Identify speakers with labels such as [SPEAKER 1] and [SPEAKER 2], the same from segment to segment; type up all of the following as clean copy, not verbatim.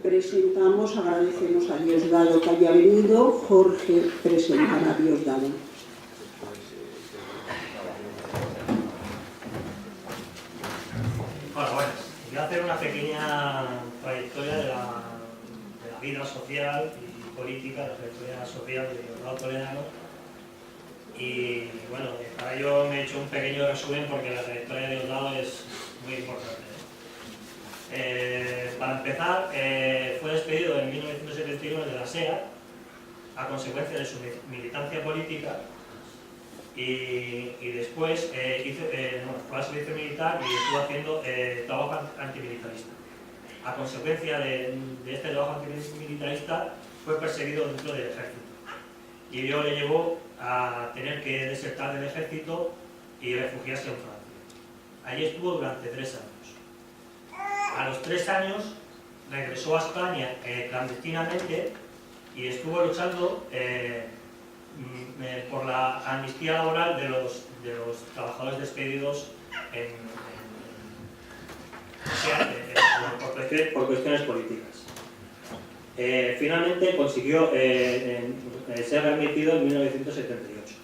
[SPEAKER 1] presentamos, agradecemos a Diosdado que haya venido. Jorge presentará a Diosdado.
[SPEAKER 2] Bueno, voy a hacer una pequeña trayectoria de la vida social y política, de la trayectoria social de Diosdado Toledano. Y bueno, para ello me he hecho un pequeño resumen porque la trayectoria de Diosdado es muy importante. Para empezar, fue despedido en 1971 de la SEA a consecuencia de su militancia política y después fue al servicio militar y estuvo haciendo trabajo antimilitarista. A consecuencia de este trabajo antimilitarista fue perseguido dentro del ejército y ello le llevó a tener que desertar del ejército y refugiarse en Francia. Allí estuvo durante 3 años. A los 3 años regresó a España clandestinamente y estuvo luchando por la amnistía laboral de los trabajadores despedidos por cuestiones políticas. Finalmente consiguió ser readmitido en 1978.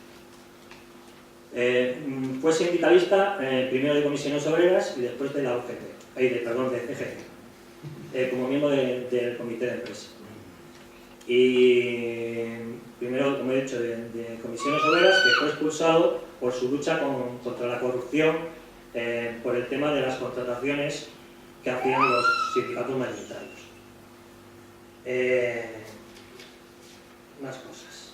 [SPEAKER 2] Fue sindicalista primero de Comisiones Obreras y después de la UGT, de CGT, como miembro del comité de empresa. Y primero, como he dicho, de Comisiones Obreras, que fue expulsado por su lucha contra la corrupción por el tema de las contrataciones que hacían los sindicatos mayoritarios. Más cosas.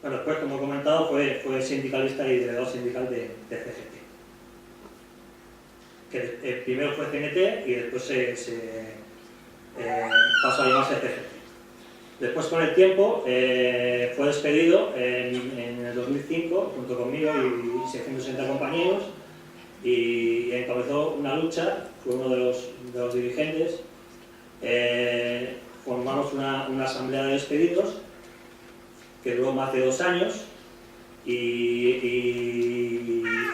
[SPEAKER 2] Bueno, después, como he comentado, fue sindicalista y delegado sindical de CGT. Que primero fue CNT y después pasó a llamarse CGT. Después, con el tiempo, fue despedido en el 2005, junto conmigo y 660 compañeros, y encabezó una lucha, fue uno de los dirigentes. Formamos una asamblea de despedidos que duró más de 2 años y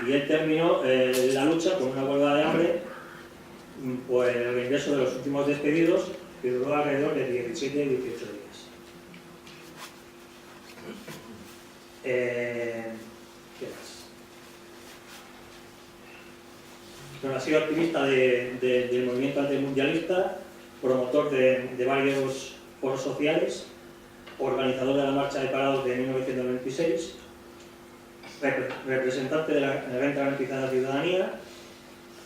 [SPEAKER 2] él terminó la lucha con una huelga de hambre por el ingreso de los últimos despedidos, que duró alrededor de 17 y 18 días. ¿Qué más? Bueno, ha sido activista del movimiento antimundialista, promotor de varios foros sociales, organizador de la Marcha de Parados de 1996, representante de la Renta Garantizada de Ciudadanía,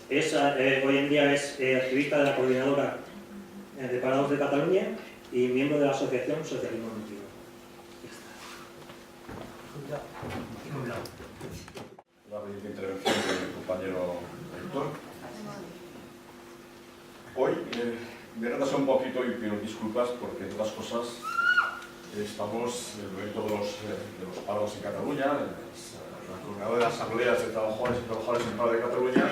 [SPEAKER 2] hoy en día es activista de la Coordinadora de Parados de Cataluña y miembro de la Asociación Socialismo Motivo.
[SPEAKER 3] La breve intervención del compañero Héctor. Hoy me retraso un poquito y pido disculpas porque, entre otras cosas, estamos en el momento de los paros en Cataluña, la coordinadora de las asambleas de trabajadores y trabajadoras en paro de Cataluña,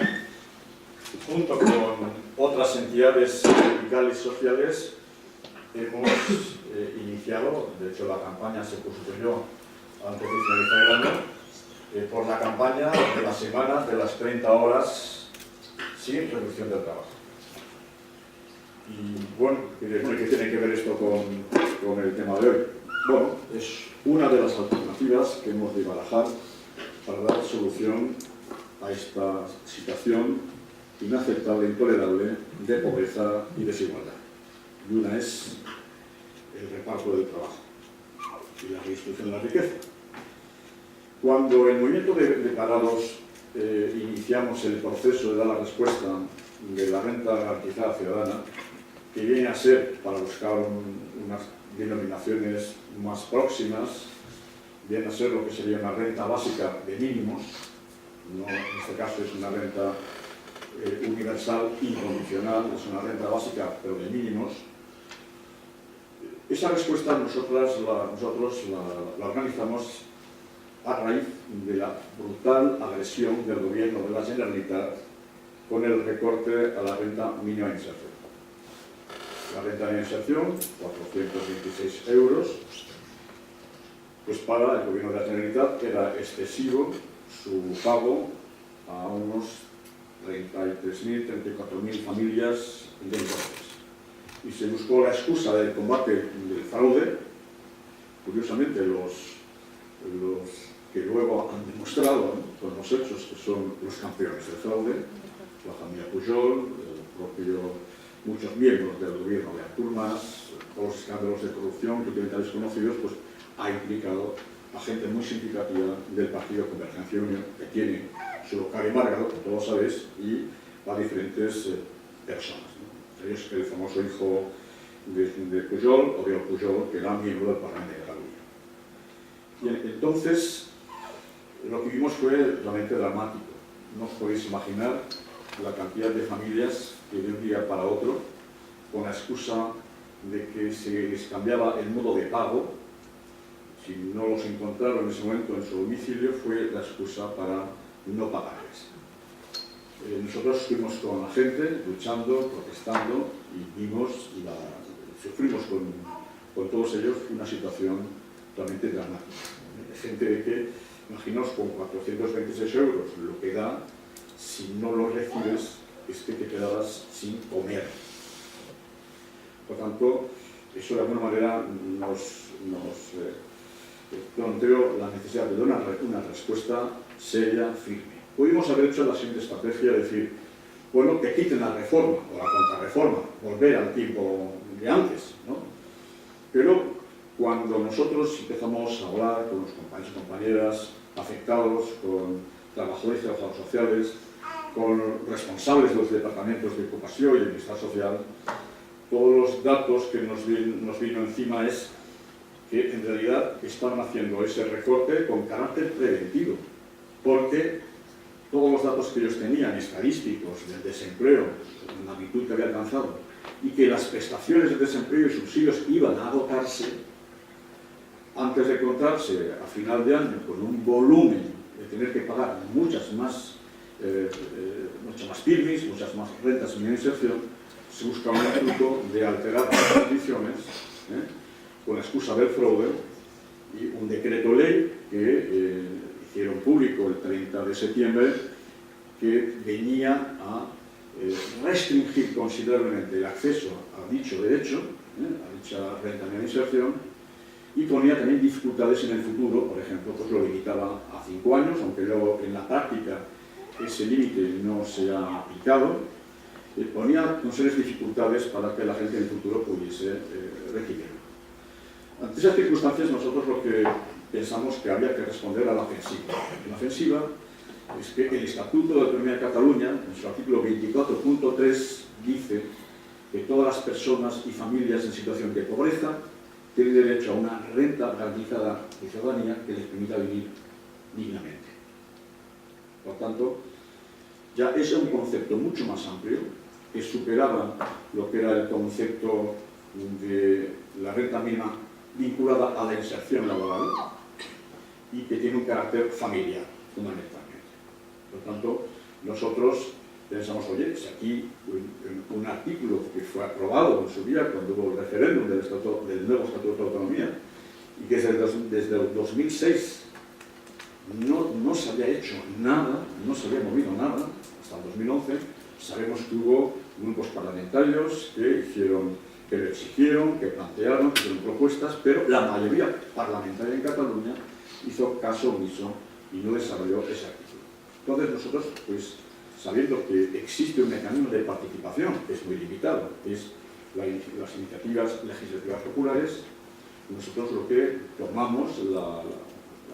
[SPEAKER 3] junto con otras entidades sindicales y sociales, hemos iniciado, de hecho la campaña se constituyó antes de finalizar el año, por la campaña de las semanas de las 30 horas sin reducción del trabajo. Y bueno, ¿qué tiene que ver esto con el tema de hoy? Bueno, es una de las alternativas que hemos de barajar para dar solución a esta situación inaceptable e intolerable de pobreza y desigualdad. Y una es el reparto del trabajo y la redistribución de la riqueza. Cuando el movimiento de parados iniciamos el proceso de dar la respuesta de la renta garantizada ciudadana, que viene a ser, para buscar unas denominaciones más próximas, viene a ser lo que sería una renta básica de mínimos, no, en este caso es una renta universal incondicional, es una renta básica pero de mínimos. Esa respuesta nosotros la organizamos a raíz de la brutal agresión del gobierno de la Generalitat con el recorte a la renta mínima de inserción. La renta de inserción, 426 euros, pues para el gobierno de la Generalitat era excesivo su pago a unos 33.000, 34.000 familias de entonces. Y se buscó la excusa del combate del fraude. Curiosamente, los que luego han demostrado, ¿no?, con los hechos, que son los campeones del fraude, la familia Pujol, muchos miembros del gobierno de Artur Mas, todos los escándalos de corrupción que tienen tales conocidos, pues ha implicado a gente muy significativa del partido Convergencia y Unión, que tiene su local en Málaga, como todos sabéis, y a diferentes personas, ¿no? Entre ellos el famoso hijo de Pujol, Oriol Pujol, que era miembro del Parlamento de Cataluña. Y entonces, lo que vimos fue realmente dramático. No os podéis imaginar la cantidad de familias que de un día para otro, con la excusa de que se les cambiaba el modo de pago, si no los encontraron en ese momento en su domicilio, fue la excusa para no pagarles. Nosotros fuimos con la gente, luchando, protestando, y sufrimos con todos ellos una situación totalmente dramática. Gente de que, imaginaos, con 426 euros lo que da, si no los recibes, es que te quedabas sin comer. Por tanto, eso de alguna manera nos planteó la necesidad de dar una respuesta seria, firme. Pudimos haber hecho la siguiente estrategia, decir, bueno, que quiten la reforma o la contrarreforma, volver al tiempo de antes, ¿no? Pero cuando nosotros empezamos a hablar con los compañeros y compañeras afectados, con trabajadores y trabajadoras sociales, con responsables de los departamentos de ocupación y de bienestar social, todos los datos que nos vino encima es que en realidad estaban haciendo ese recorte con carácter preventivo, porque todos los datos que ellos tenían, estadísticos del desempleo, la magnitud que había alcanzado, y que las prestaciones de desempleo y subsidios iban a agotarse, antes de encontrarse a final de año con un volumen de tener que pagar muchas más pymes, muchas más rentas sin inserción, se buscaba un truco de alterar las condiciones, con la excusa del fraude, y un decreto ley que hicieron público el 30 de septiembre, que venía a restringir considerablemente el acceso a dicho derecho, a dicha renta de inserción, y ponía también dificultades en el futuro. Por ejemplo, pues lo limitaba a 5 años, aunque luego en la práctica ese límite no se ha aplicado. Ponía con serias dificultades para que la gente en el futuro pudiese recibirlo. Ante esas circunstancias, nosotros lo que pensamos que había que responder a la ofensiva. La ofensiva es que el Estatuto de Autonomía de Cataluña, en su artículo 24.3, dice que todas las personas y familias en situación de pobreza tienen derecho a una renta garantizada de ciudadanía que les permita vivir dignamente. Por tanto, ya es un concepto mucho más amplio, que superaba lo que era el concepto de la renta mínima vinculada a la inserción laboral y que tiene un carácter familiar, fundamentalmente. Por tanto, nosotros pensamos, oye, si aquí un artículo que fue aprobado en su día cuando hubo el referéndum del nuevo Estatuto de Autonomía y que desde el 2006 no se había hecho nada, no se había movido nada, hasta el 2011, sabemos que hubo grupos parlamentarios que lo exigieron, que plantearon, que hicieron propuestas, pero la mayoría parlamentaria en Cataluña hizo caso omiso y no desarrolló ese artículo. Entonces nosotros, pues, sabiendo que existe un mecanismo de participación que es muy limitado, que es las iniciativas legislativas populares, nosotros lo que tomamos la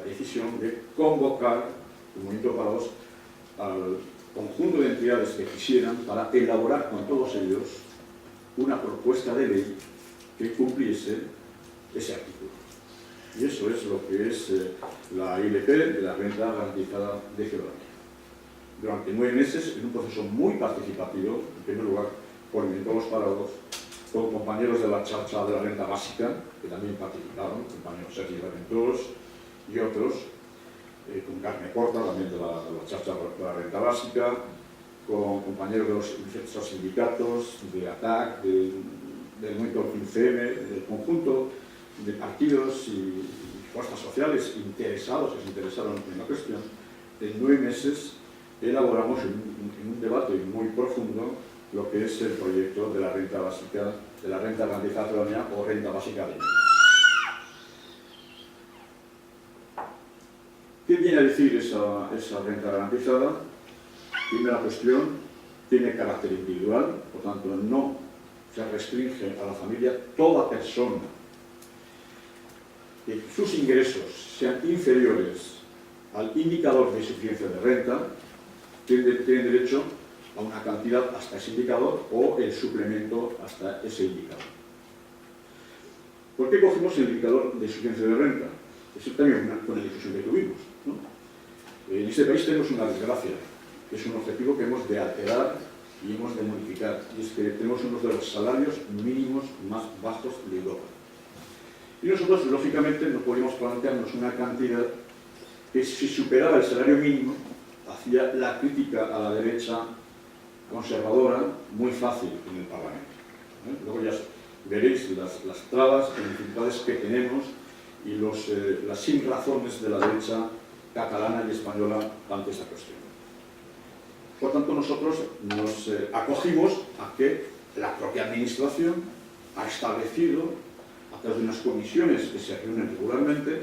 [SPEAKER 3] decisión de convocar un Movimiento Parados al conjunto de entidades que quisieran para elaborar con todos ellos una propuesta de ley que cumpliese ese artículo. Y eso es lo que es la ILP de la Renta Garantizada de Ciudadanía. Durante 9 meses, en un proceso muy participativo, en primer lugar por Movimientos Parados, con compañeros de la Charcha de la Renta Básica, que también participaron, compañeros Sergi Reventós y otros, con Carme Porta, también de la Charcha de la Renta Básica, con compañeros de los diversos sindicatos, de ATAC, del movimiento 15M, del conjunto de partidos y fuerzas sociales interesados, que se interesaron en la cuestión. En 9 meses elaboramos en un debate muy profundo lo que es el proyecto de la renta básica, de la renta garantizada de la ciudadanía o renta básica de vida. ¿Qué viene a decir esa renta garantizada? Primera cuestión, tiene carácter individual, por tanto no se restringe a la familia. Toda persona que sus ingresos sean inferiores al indicador de suficiencia de renta tiene derecho a una cantidad hasta ese indicador o el suplemento hasta ese indicador. ¿Por qué cogemos el indicador de suficiencia de renta? Eso también con la discusión que tuvimos, ¿no? En este país tenemos una desgracia, que es un objetivo que hemos de alterar y hemos de modificar, y es que tenemos uno de los salarios mínimos más bajos de Europa. Y nosotros, lógicamente, no podíamos plantearnos una cantidad que, si superaba el salario mínimo, hacía la crítica a la derecha conservadora muy fácil en el Parlamento. Luego ya veréis las trabas y dificultades que tenemos y las sinrazones de la derecha catalana y española ante esta cuestión. Por tanto, nosotros nos acogimos a que la propia Administración ha establecido, a través de unas comisiones que se reúnen regularmente,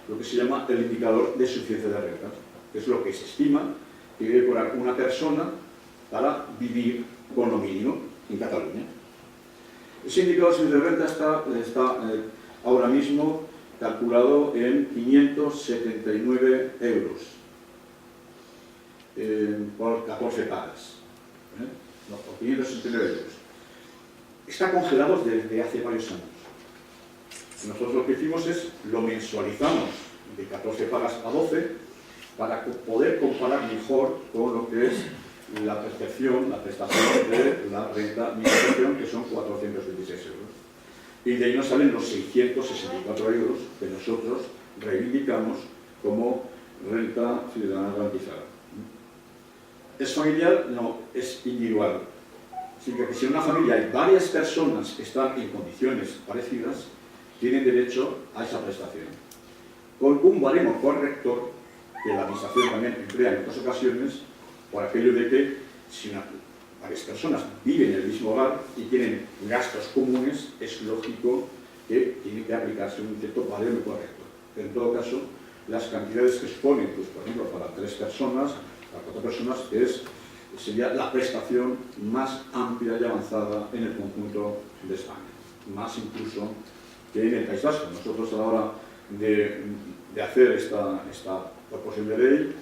[SPEAKER 3] lo que se llama el indicador de suficiencia de renta, que es lo que se estima que debe cobrar una persona para vivir con lo mínimo en Cataluña. Ese indicador de suficiencia de renta está ahora mismo calculado en 579 euros por 14 pagas. No, por 569 euros. Está congelado desde hace varios años. Nosotros lo que hicimos es lo mensualizamos de 14 pagas a 12 para poder comparar mejor con lo que es la percepción, la prestación de la renta mínima, que son 426 euros. Y de ahí nos salen los 664 euros que nosotros reivindicamos como renta ciudadana garantizada. ¿Es familiar? No, es individual. Así que si en una familia hay varias personas que están en condiciones parecidas, tienen derecho a esa prestación. Con un baremo corrector, que la Administración también emplea en otras ocasiones, por aquello de que si varias personas viven en el mismo hogar y tienen gastos comunes, es lógico que tiene que aplicarse un cierto baremo correcto. Pero en todo caso, las cantidades que exponen, pues, por ejemplo, para 3 personas, para 4 personas, sería la prestación más amplia y avanzada en el conjunto de España, más incluso que en el País Vasco. Nosotros, a la hora de hacer esta proposición de ley,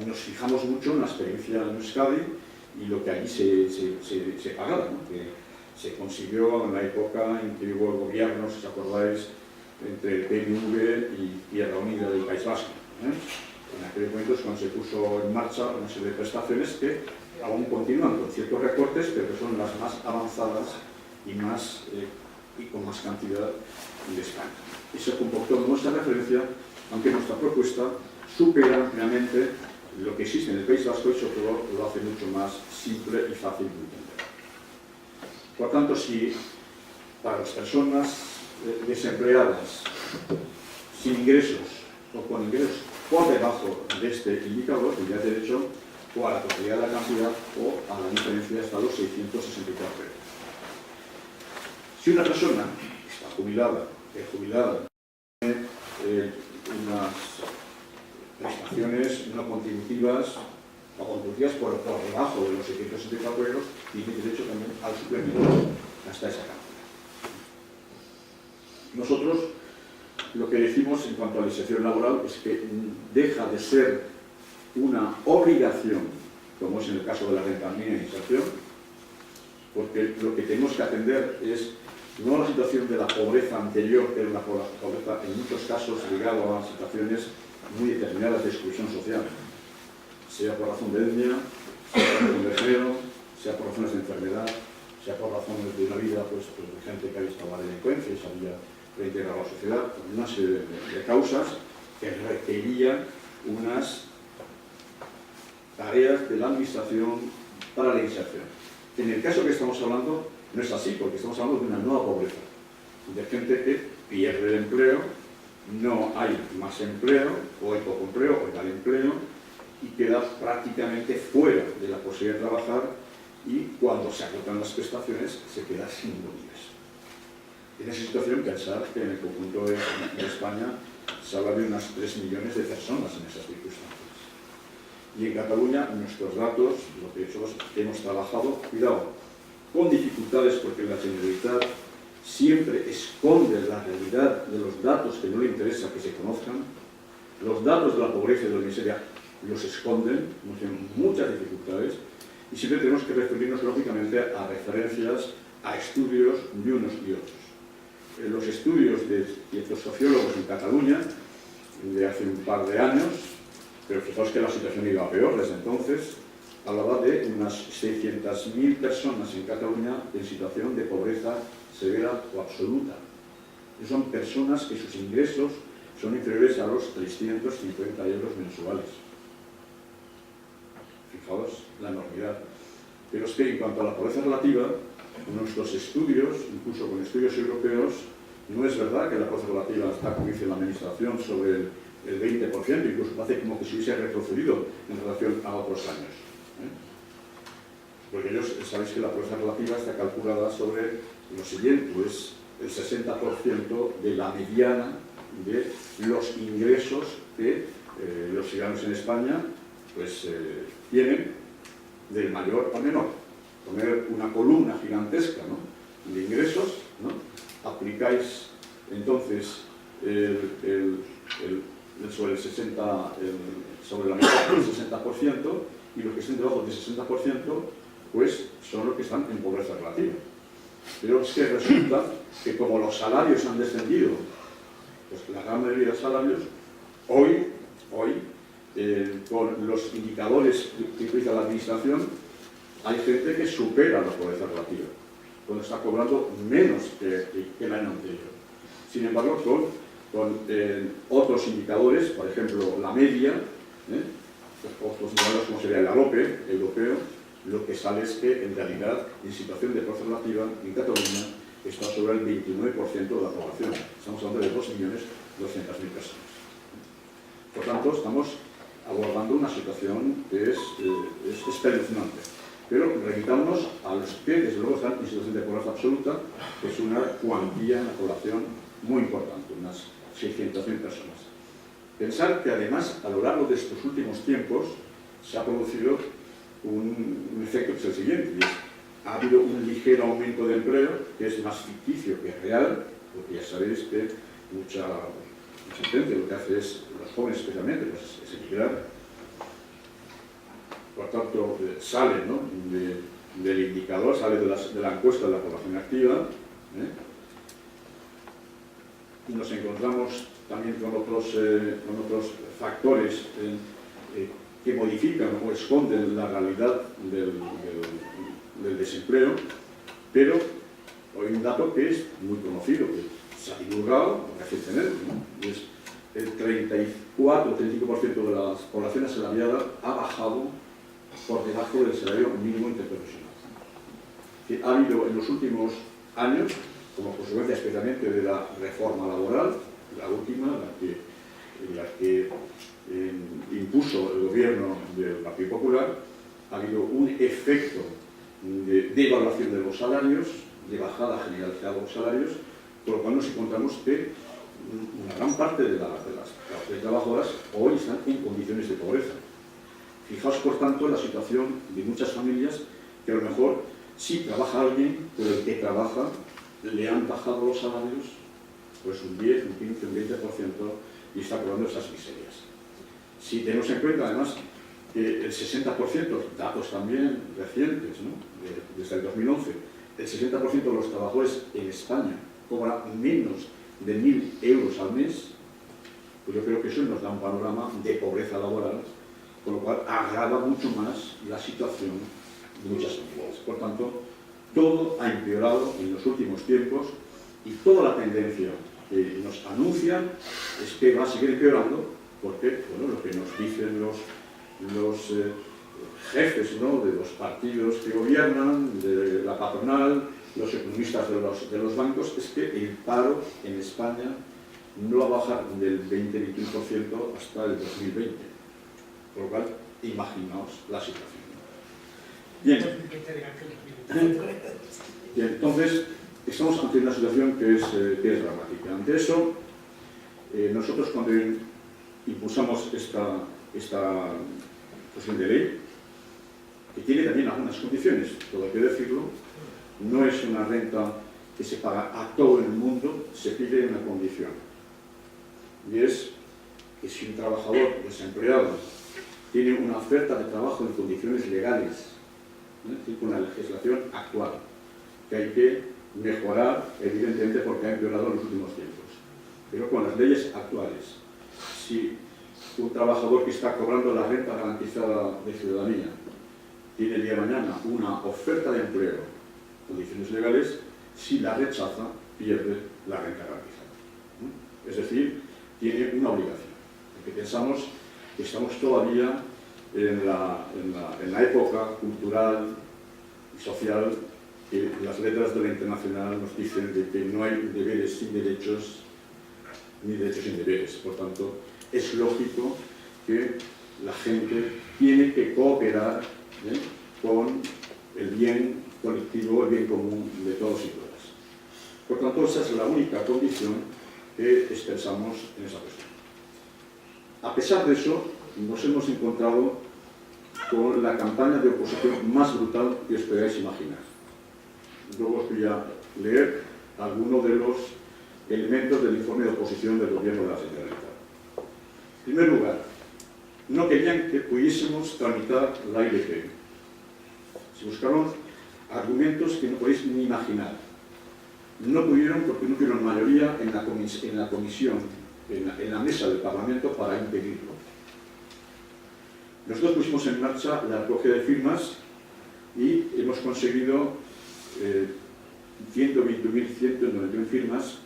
[SPEAKER 3] nos fijamos mucho en la experiencia en Euskadi y lo que allí se pagaba, ¿no? Que se consiguió en la época en que hubo el gobierno, si os acordáis, entre el PNV y Izquierda Unida del País Vasco. En aquel momento es cuando se puso en marcha una serie de prestaciones que aún continúan con ciertos recortes, pero que son las más avanzadas y con más cantidad de España. Eso comportó nuestra referencia, aunque nuestra propuesta supera ampliamente lo que existe en el País Vasco y sobre todo lo hace mucho más simple y fácil de entender. Por tanto, si para las personas desempleadas, sin ingresos o con ingresos por debajo de este indicador, tendría derecho o a la totalidad de la cantidad o a la diferencia hasta los 664 euros. Si una persona está jubilada, tiene unas prestaciones no contributivas o contributivas por debajo de los 664 euros, tiene derecho también al suplemento hasta esa cantidad. Nosotros lo que decimos en cuanto a la inserción laboral es que deja de ser una obligación, como es en el caso de la renta mínima de inserción, porque lo que tenemos que atender es no la situación de la pobreza anterior, que era una pobreza en muchos casos ligada a situaciones muy determinadas de exclusión social, sea por razón de etnia, sea por razón de género, sea por razones de enfermedad, sea por razones de una vida pues, de gente que había estado a la delincuencia y se había reintegrado a la sociedad, con una serie de causas que requerían unas tareas de la Administración para la inserción. En el caso que estamos hablando, no es así, porque estamos hablando de una nueva pobreza, de gente que pierde el empleo, no hay más empleo, o hay poco empleo, o hay mal empleo, y queda prácticamente fuera de la posibilidad de trabajar, y cuando se agotan las prestaciones se queda sin ingresos. En esa situación, pensar que en el conjunto de España se habla de unas 3 millones de personas en esas circunstancias. Y en Cataluña, nuestros datos, lo que hemos trabajado, cuidado, con dificultades, porque la Generalitat siempre esconde la realidad de los datos que no le interesa que se conozcan. Los datos de la pobreza y de la miseria los esconden, nos tienen muchas dificultades, y siempre tenemos que referirnos lógicamente a referencias, a estudios de unos y otros. Los estudios de ciertos sociólogos en Cataluña, de hace un par de años, pero fijaos que la situación iba peor desde entonces, hablaba de unas 600.000 personas en Cataluña en situación de pobreza severa o absoluta. Y son personas que sus ingresos son inferiores a los 350 euros mensuales. Fijaos la enormidad. Pero es que en cuanto a la pobreza relativa, nuestros estudios, incluso con estudios europeos, no es verdad que la pobreza relativa está, como dice la Administración, sobre el 20%, incluso parece como que se hubiese retrocedido en relación a otros años. Porque ellos, sabéis que la pobreza relativa está calculada sobre lo siguiente, pues el 60% de la mediana de los ingresos que los ciudadanos en España pues, tienen, del mayor al menor. Poner una columna gigantesca, ¿no?, de ingresos, ¿no?, aplicáis entonces sobre el 60, sobre la mitad del 60%, y los que estén debajo del 60%, pues son los que están en pobreza relativa. Pero es que resulta que como los salarios han descendido, pues la gran mayoría de salarios, hoy con los indicadores que utiliza la Administración, hay gente que supera la pobreza relativa, cuando está cobrando menos que el año anterior. Sin embargo, con otros indicadores, por ejemplo, la media, otros indicadores como sería el AROPE europeo, lo que sale es que en realidad, en situación de pobreza relativa, en Cataluña está sobre el 29% de la población. Estamos hablando de 2.200.000 personas. Por tanto, estamos abordando una situación que es espeluznante. Pero remitámonos a los que, desde luego, están en situación de pobreza absoluta, que es una cuantía en la población muy importante, unas 600.000 personas. Pensar que además, a lo largo de estos últimos tiempos, se ha producido un efecto que es el siguiente, y es, ha habido un ligero aumento de empleo, que es más ficticio que real, porque ya sabéis que mucha gente lo que hace es, los jóvenes especialmente, pues es emigrar. Por tanto, sale, ¿no?, del indicador, sale de la encuesta de la población activa, y nos encontramos también con otros factores que modifican o esconden la realidad del desempleo, pero hay un dato que es muy conocido, que se ha divulgado recientemente, ¿no?, y es el 34-35% de la población asalariada ha bajado por debajo del salario mínimo interprofesional. Que ha habido en los últimos años, como consecuencia especialmente de la reforma laboral, la última, la que impuso el gobierno del Partido Popular, ha habido un efecto de devaluación de los salarios, de bajada generalizada de los salarios, por lo cual nos encontramos que una gran parte de las trabajadoras hoy están en condiciones de pobreza. Fijaos, por tanto, la situación de muchas familias que a lo mejor sí trabaja alguien, pero el que trabaja le han bajado los salarios pues un 10, un 15, un 20% y está cobrando esas miserias. Si tenemos en cuenta además que el 60%, datos también recientes, ¿no?, desde el 2011, el 60% de los trabajadores en España cobra menos de 1.000 euros al mes, pues yo creo que eso nos da un panorama de pobreza laboral, con lo cual agrava mucho más la situación de muchas familias. Por tanto, todo ha empeorado en los últimos tiempos y toda la tendencia que nos anuncian es que va a seguir empeorando porque, bueno, lo que nos dicen los jefes, ¿no?, de los partidos que gobiernan, de la patronal, los economistas de los bancos, es que el paro en España no va a bajar del 20-21% hasta el 2020. Por lo cual, imaginaos la situación. Bien. Bien, entonces, estamos ante una situación que es dramática. Ante eso, nosotros cuando impulsamos esta proposición de ley, que tiene también algunas condiciones, todo hay que decirlo, no es una renta que se paga a todo el mundo, se pide una condición. Y es que si un trabajador desempleado tiene una oferta de trabajo en condiciones legales, con la legislación actual, que hay que mejorar, evidentemente, porque ha empeorado en los últimos tiempos, pero con las leyes actuales. Si un trabajador que está cobrando la renta garantizada de ciudadanía tiene el día de mañana una oferta de empleo en condiciones legales, si la rechaza, pierde la renta garantizada. Es decir, tiene una obligación. Porque pensamos que estamos todavía en la época cultural y social que las letras de la Internacional nos dicen de que no hay deberes sin derechos, ni derechos sin deberes. Por tanto, es lógico que la gente tiene que cooperar con el bien colectivo, el bien común de todos y todas. Por tanto, esa es la única condición que expresamos en esa cuestión. A pesar de eso, nos hemos encontrado con la campaña de oposición más brutal que os podáis imaginar. Luego os voy a leer algunos de los elementos del informe de oposición del Gobierno de la Generalitat. En primer lugar, no querían que pudiésemos tramitar la ILP. Se buscaron argumentos que no podéis ni imaginar. No pudieron porque no tuvieron mayoría en la comisión, en la mesa del Parlamento para impedirlo. Nosotros pusimos en marcha la recogida de firmas y hemos conseguido 121.191 firmas,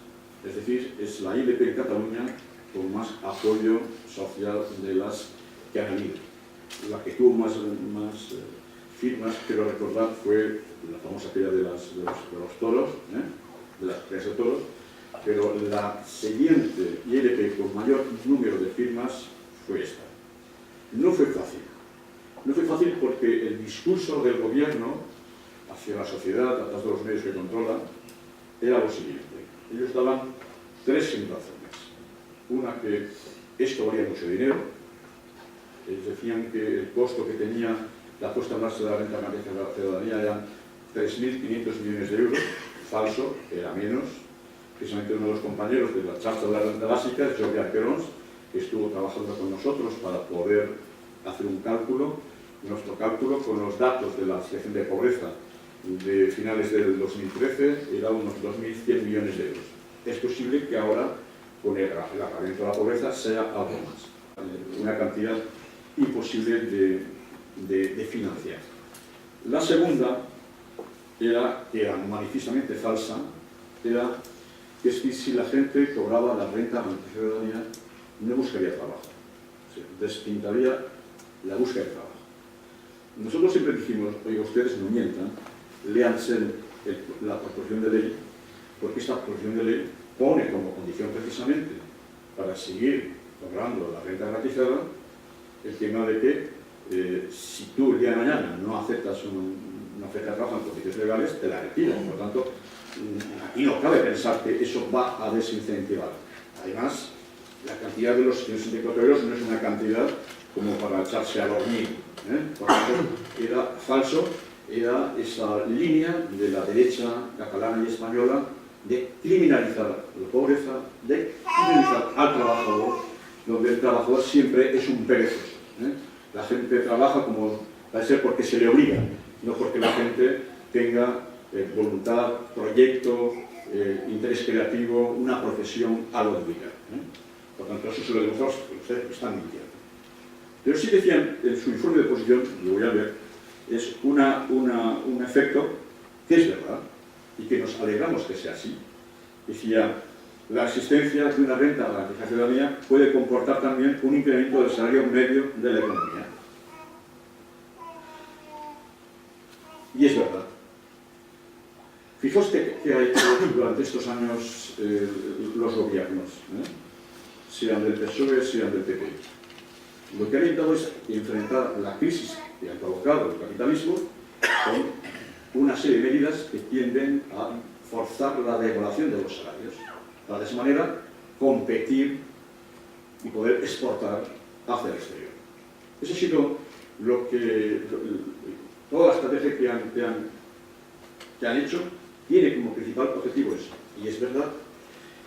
[SPEAKER 3] es decir, es la ILP en Cataluña con más apoyo social de las que han habido. La que tuvo más firmas, quiero recordar, fue la famosa aquella de los toros, de las peleas de toros, pero la siguiente ILP con mayor número de firmas fue esta. No fue fácil. No fue fácil porque el discurso del gobierno hacia la sociedad, a través de los medios que controla, era lo siguiente. Ellos daban tres razones. Una, que esto valía mucho dinero. Ellos decían que el costo que tenía la puesta en marcha de la renta garantizada de la ciudadanía eran 3.500 millones de euros. Falso, era menos. Precisamente uno de los compañeros de la charla de la renta básica, Jordi Arquerons, que estuvo trabajando con nosotros para poder hacer un cálculo. Nuestro cálculo con los datos de la situación de pobreza de finales del 2013 era unos 2.100 millones de euros. Es posible que ahora, con el agravamiento de la pobreza, sea algo más. Una cantidad imposible de financiar. La segunda era manifiestamente falsa, era que si la gente cobraba la renta de la ciudadanía, no buscaría trabajo. O sea, despintaría la búsqueda de trabajo. Nosotros siempre dijimos, oye, ustedes no mientan, léanse la proposición de ley, porque esta proposición de ley pone como condición precisamente para seguir cobrando la renta garantizada el tema de que si tú el día de mañana no aceptas una oferta de trabajo en condiciones legales, te la retiran. Por tanto, aquí no cabe pensar que eso va a desincentivar. Además, la cantidad de los 64 euros no es una cantidad como para echarse a dormir. Por tanto, era falso, era esa línea de la derecha catalana y española de criminalizar la pobreza, de criminalizar al trabajador, donde el trabajador siempre es un perezoso. La gente trabaja como parece ser porque se le obliga, no porque la gente tenga voluntad, proyecto, interés creativo, una profesión a lo obligar. Por tanto, eso se lo demostramos que ustedes están mintiendo. Pero sí decían en su informe de oposición, lo voy a ver, es un efecto que es verdad y que nos alegramos que sea así. Decía, la existencia de una renta garantizada de la ciudadanía puede comportar también un incremento del salario medio de la economía. Y es verdad. Fijaos que ha hecho durante estos años los gobiernos, sean del PSOE, sean del PP. Lo que ha intentado es enfrentar la crisis que ha provocado el capitalismo con una serie de medidas que tienden a forzar la devaluación de los salarios, para de esa manera competir y poder exportar hacia el exterior. Eso ha sido toda la estrategia que han hecho tiene como principal objetivo eso. Y es verdad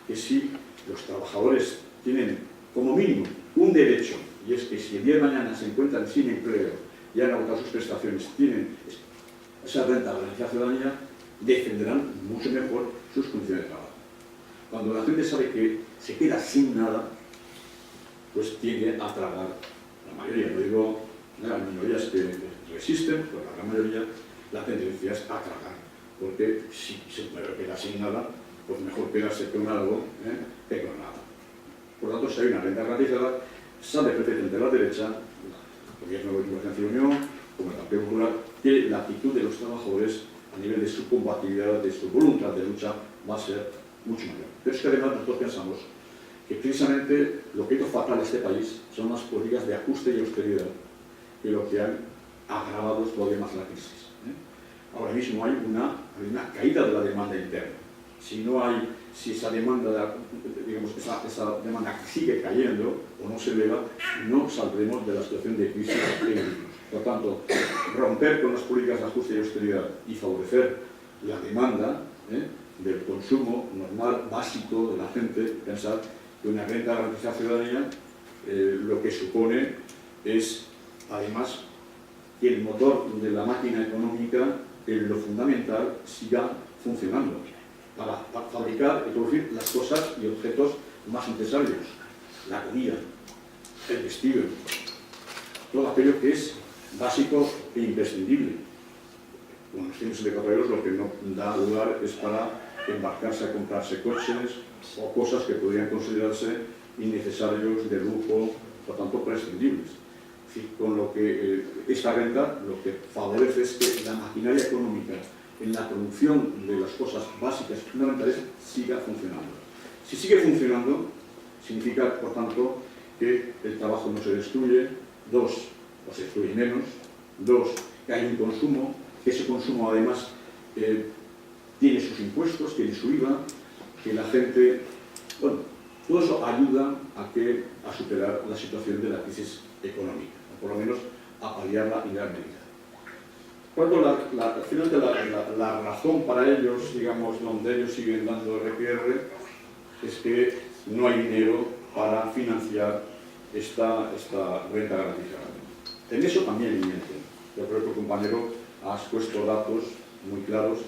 [SPEAKER 3] que si los trabajadores tienen como mínimo un derecho, y es que si el día de mañana se encuentran sin empleo y han agotado sus prestaciones, tienen esa renta de la ciudadanía, defenderán mucho mejor sus condiciones de trabajo. Cuando la gente sabe que se queda sin nada, pues tiende a tragar la mayoría. No digo las minorías que resisten, pero la gran mayoría la tendencia es a tragar, porque si se queda sin nada, pues mejor quedarse con algo que con nada. Por lo tanto, si hay una renta garantizada, sabe perfectamente la derecha, el Gobierno de Convergencia y Unión, como el Partido Popular, que la actitud de los trabajadores a nivel de su compatibilidad, de su voluntad de lucha, va a ser mucho mayor. Pero es que además nosotros pensamos que precisamente lo que hizo fatal a este país son las políticas de ajuste y austeridad, que lo que han agravado todavía más la crisis. Ahora mismo hay una caída de la demanda interna. Si esa demanda, digamos, esa demanda sigue cayendo o no se eleva, no saldremos de la situación de crisis que vivimos. Por tanto, romper con las políticas de ajuste y austeridad y favorecer la demanda del consumo normal, básico de la gente, pensar que una renta garantizada ciudadanía lo que supone es, además, que el motor de la máquina económica, en lo fundamental, siga funcionando para fabricar y producir las cosas y objetos más necesarios, la comida, el vestido, todo aquello que es básico e imprescindible. Con los tiempos de caballeros lo que no da lugar es para embarcarse a comprarse coches o cosas que podrían considerarse innecesarios, de lujo, por tanto prescindibles. Es decir, con lo que esta renta lo que favorece es que la maquinaria económica en la producción de las cosas básicas fundamentales siga funcionando. Si sigue funcionando, significa, por tanto, que el trabajo no se destruye, dos, o se destruye menos, dos, que hay un consumo, que ese consumo además tiene sus impuestos, tiene su IVA, que la gente... Bueno, todo eso ayuda a superar la situación de la crisis económica, o por lo menos a paliarla en gran medida. Cuando finalmente la razón para ellos, digamos, donde ellos siguen dando RQR, es que no hay dinero para financiar esta renta garantizada. En eso también mienten. Yo creo que el compañero ha expuesto datos muy claros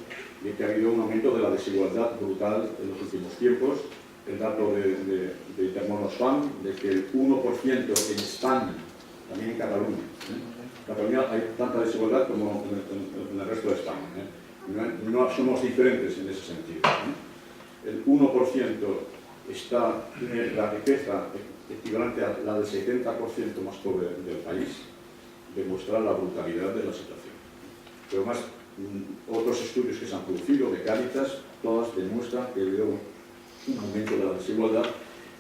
[SPEAKER 3] de que ha habido un aumento de la desigualdad brutal en los últimos tiempos. El dato de Intermonosfam, de que el 1% en España, también en Cataluña. En Cataluña hay tanta desigualdad como en el resto de España. No somos diferentes en ese sentido. El 1% tiene la riqueza equivalente a la del 70% más pobre del país, demuestra la brutalidad de la situación. Pero además, otros estudios que se han producido de Cáritas, todas demuestran que ha habido un aumento de la desigualdad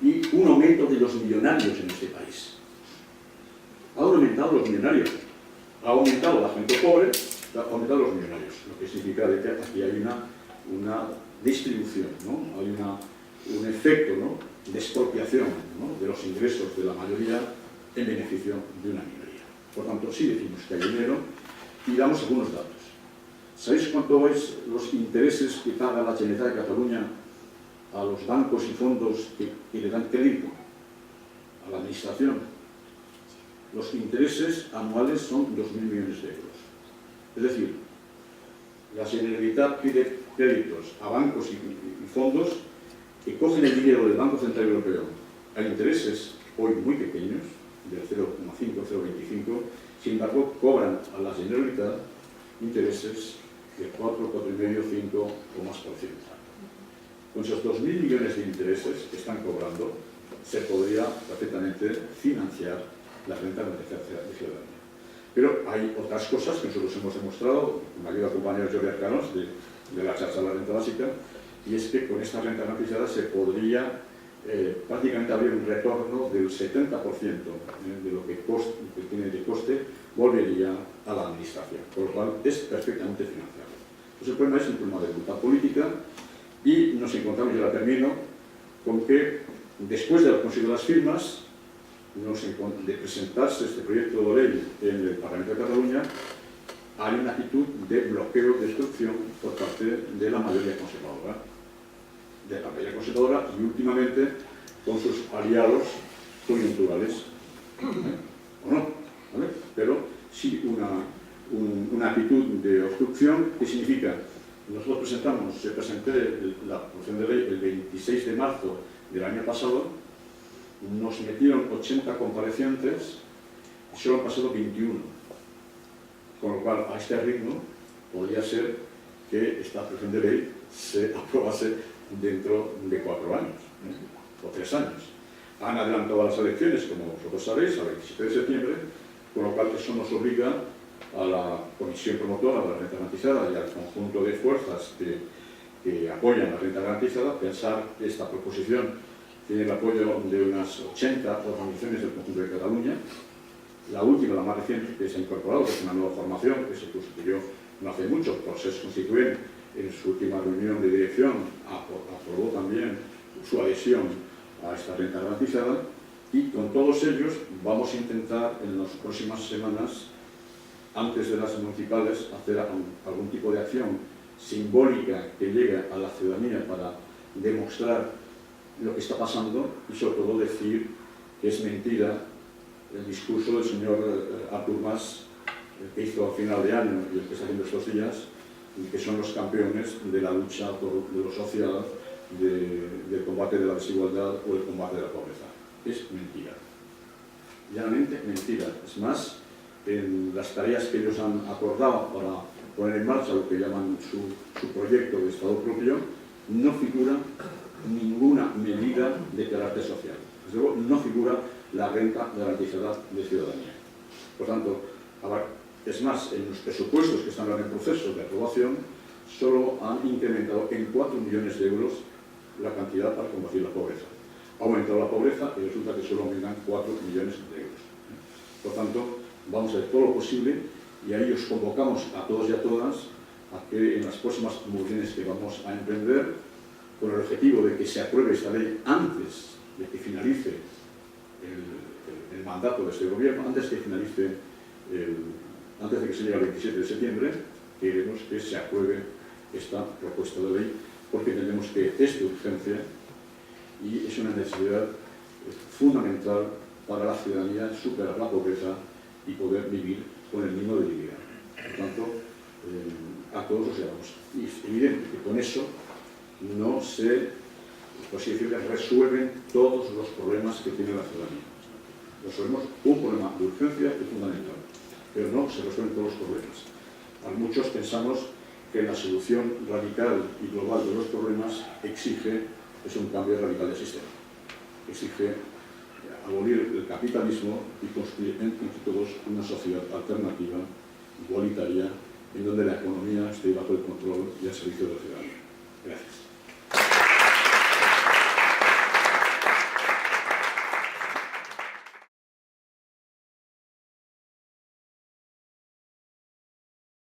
[SPEAKER 3] y un aumento de los millonarios en este país. Han aumentado los millonarios, ha aumentado la gente pobre, ha aumentado los millonarios, lo que significa que aquí hay una distribución, ¿no? Hay un efecto, ¿no?, de expropiación, ¿no?, de los ingresos de la mayoría en beneficio de una minoría. Por tanto, sí decimos que hay dinero y damos algunos datos. ¿Sabéis cuánto es los intereses que paga la Generalitat de Cataluña a los bancos y fondos que le dan crédito a la administración? Los intereses anuales son 2.000 millones de euros. Es decir, la Generalitat pide créditos a bancos y fondos que cogen el dinero del Banco Central Europeo a intereses hoy muy pequeños, del 0,5, 0,25, sin embargo cobran a la Generalitat intereses de 4, 4,5, 5 o más por ciento. Con esos 2.000 millones de intereses que están cobrando, se podría perfectamente financiar la renta de ciudadanía. Pero hay otras cosas que nosotros hemos demostrado, con la ayuda del compañero Jordi Arcanos, de la charla de la renta básica, y es que con esta renta garantizada se podría prácticamente haber un retorno del 70% de lo que tesorería a la administración, por lo cual es perfectamente financiable. Entonces el problema es un problema de voluntad política y nos encontramos, ya la termino, con que después de haber conseguido las firmas, de presentarse este proyecto de ley en el Parlamento de Cataluña, hay una actitud de bloqueo, de obstrucción por parte de la mayoría conservadora, y últimamente con sus aliados coyunturales, ¿o no? ¿Vale? Pero sí una actitud de obstrucción, que significa, nosotros se presenté la proposición de ley el 26 de marzo del año pasado, nos metieron 80 comparecientes y solo han pasado 21. Con lo cual, a este ritmo, podría ser que esta proposición de ley se aprobase dentro de 4 años, o 3 años. Han adelantado las elecciones, como vosotros sabéis, al 27 de septiembre, con lo cual eso nos obliga a la comisión promotora de la renta garantizada y al conjunto de fuerzas que apoyan la renta garantizada a pensar que esta proposición tiene el apoyo de unas 80 organizaciones del conjunto de Cataluña. La última, la más reciente, que se ha incorporado, que es una nueva formación que se constituyó no hace mucho por ser constituyente en su última reunión de dirección, aprobó también su adhesión a esta renta garantizada, y con todos ellos vamos a intentar en las próximas semanas, antes de las municipales, hacer algún tipo de acción simbólica que llegue a la ciudadanía para demostrar lo que está pasando y sobre todo decir que es mentira el discurso del señor Artur Mas, que hizo a final de año y el que está haciendo estos días, que son los campeones de la lucha de lo social, del combate de la desigualdad o el combate de la pobreza. Es mentira. Llanamente mentira. Es más, en las tareas que ellos han acordado para poner en marcha lo que llaman su proyecto de Estado propio, no figura ninguna medida de carácter social. Desde luego, no figura la renta garantizada de ciudadanía. Por tanto, es más, en los presupuestos que están ahora en proceso de aprobación, solo han incrementado en 4 millones de euros la cantidad para combatir la pobreza. Ha aumentado la pobreza y resulta que solo aumentan 4 millones de euros. Por tanto, vamos a hacer todo lo posible y ahí os convocamos a todos y a todas a que en las próximas movilizaciones que vamos a emprender, con el objetivo de que se apruebe esta ley antes de que finalice el mandato de este gobierno, antes de que se llegue al 27 de septiembre, queremos que se apruebe esta propuesta de ley, porque entendemos que es de urgencia y es una necesidad fundamental para la ciudadanía superar la pobreza y poder vivir con el mínimo de dignidad. Por tanto, a todos los llamamos. Y es evidente que con eso no se, por así decirlo, resuelven todos los problemas que tiene la ciudadanía. Resolvemos un problema de urgencia y fundamental, pero no se resuelven todos los problemas. Para muchos pensamos que la solución radical y global de los problemas exige un cambio radical del sistema. Exige abolir el capitalismo y construir entre todos una sociedad alternativa, igualitaria, en donde la economía esté bajo el control y al servicio de la ciudadanía. Gracias.